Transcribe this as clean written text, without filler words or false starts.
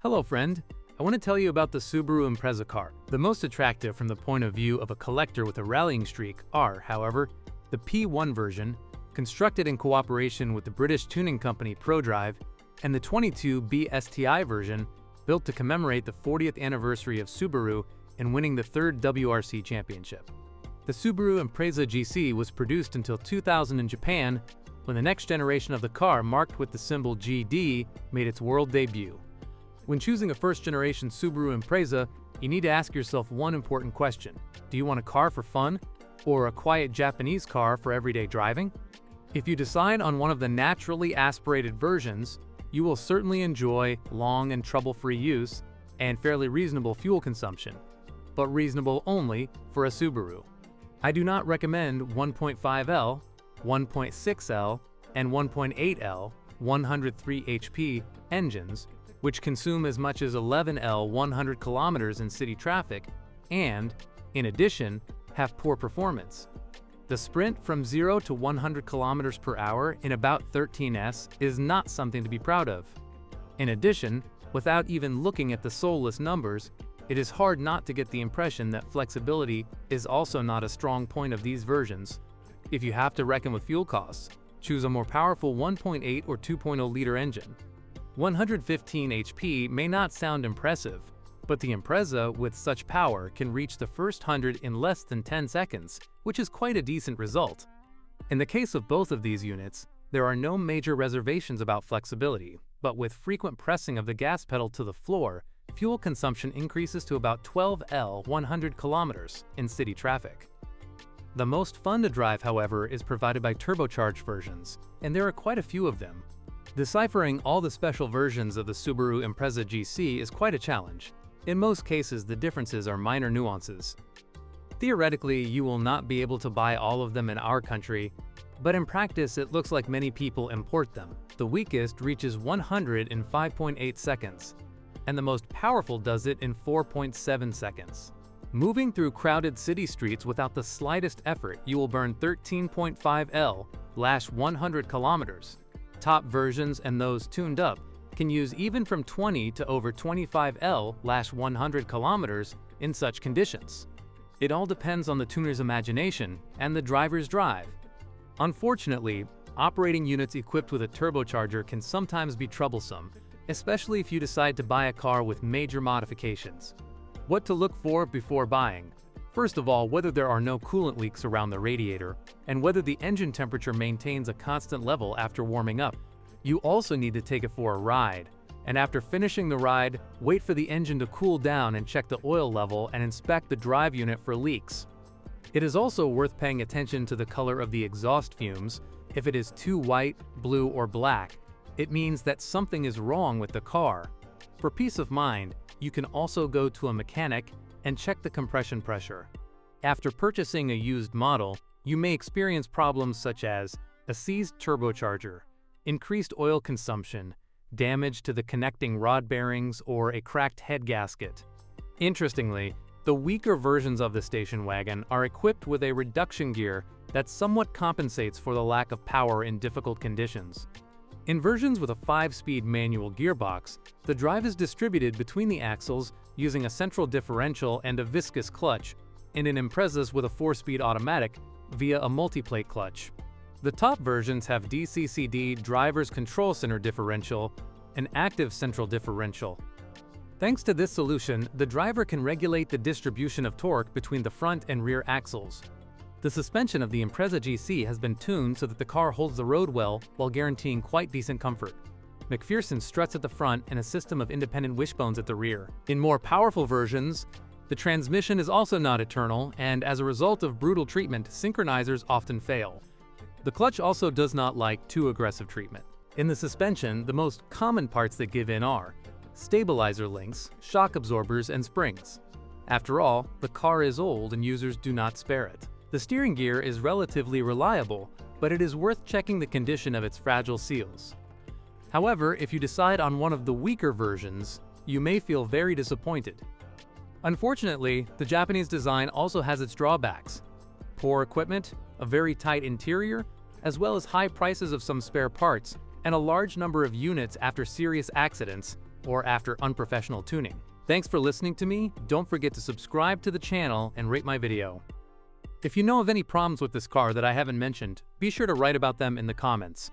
Hello friend, I want to tell you about the Subaru Impreza car. The most attractive from the point of view of a collector with a rallying streak are, however, the P1 version, constructed in cooperation with the British tuning company ProDrive, and the 22B STI version, built to commemorate the 40th anniversary of Subaru in winning the third WRC championship. The Subaru Impreza GC was produced until 2000 in Japan, when the next generation of the car marked with the symbol GD made its world debut. When choosing a first-generation Subaru Impreza, you need to ask yourself one important question. Do you want a car for fun, or a quiet Japanese car for everyday driving? If you decide on one of the naturally aspirated versions, you will certainly enjoy long and trouble-free use and fairly reasonable fuel consumption, but reasonable only for a Subaru. I do not recommend 1.5L, 1.6L, and 1.8L 103 HP engines, which consume as much as 11L 100 kilometers in city traffic and, in addition, have poor performance. The sprint from 0 to 100 kilometers per hour in about 13S is not something to be proud of. In addition, without even looking at the soulless numbers, it is hard not to get the impression that flexibility is also not a strong point of these versions. If you have to reckon with fuel costs, choose a more powerful 1.8 or 2.0 liter engine. 115 HP may not sound impressive, but the Impreza with such power can reach the first 100 in less than 10 seconds, which is quite a decent result. In the case of both of these units, there are no major reservations about flexibility, but with frequent pressing of the gas pedal to the floor, fuel consumption increases to about 12L 100 kilometers in city traffic. The most fun to drive, however, is provided by turbocharged versions, and there are quite a few of them. Deciphering all the special versions of the Subaru Impreza GC is quite a challenge. In most cases, the differences are minor nuances. Theoretically, you will not be able to buy all of them in our country, but in practice it looks like many people import them. The weakest reaches 100 in 5.8 seconds, and the most powerful does it in 4.7 seconds. Moving through crowded city streets without the slightest effort, you will burn 13.5 L, lash 100 kilometers. Top versions and those tuned up can use even from 20 to over 25 L lash 100 kilometers in such conditions. It all depends on the tuner's imagination and the driver's drive. Unfortunately, operating units equipped with a turbocharger can sometimes be troublesome, especially if you decide to buy a car with major modifications. What to look for before buying? First of all, whether there are no coolant leaks around the radiator, and whether the engine temperature maintains a constant level after warming up. You also need to take it for a ride, and after finishing the ride, wait for the engine to cool down and check the oil level and inspect the drive unit for leaks. It is also worth paying attention to the color of the exhaust fumes. If it is too white, blue, or black, it means that something is wrong with the car. For peace of mind, you can also go to a mechanic and check the compression pressure. After purchasing a used model, you may experience problems such as a seized turbocharger, increased oil consumption, damage to the connecting rod bearings, or a cracked head gasket. Interestingly, the weaker versions of the station wagon are equipped with a reduction gear that somewhat compensates for the lack of power in difficult conditions. In versions with a 5-speed manual gearbox, the drive is distributed between the axles using a central differential and a viscous clutch, and in Imprezas with a 4-speed automatic via a multiplate clutch. The top versions have DCCD driver's control center differential and active central differential. Thanks to this solution, the driver can regulate the distribution of torque between the front and rear axles. The suspension of the Impreza GC has been tuned so that the car holds the road well while guaranteeing quite decent comfort. McPherson struts at the front and a system of independent wishbones at the rear. In more powerful versions, the transmission is also not eternal, and as a result of brutal treatment, synchronizers often fail. The clutch also does not like too aggressive treatment. In the suspension, the most common parts that give in are stabilizer links, shock absorbers, and springs. After all, the car is old and users do not spare it. The steering gear is relatively reliable, but it is worth checking the condition of its fragile seals. However, if you decide on one of the weaker versions, you may feel very disappointed. Unfortunately, the Japanese design also has its drawbacks. Poor equipment, a very tight interior, as well as high prices of some spare parts, and a large number of units after serious accidents or after unprofessional tuning. Thanks for listening to me. Don't forget to subscribe to the channel and rate my video. If you know of any problems with this car that I haven't mentioned, be sure to write about them in the comments.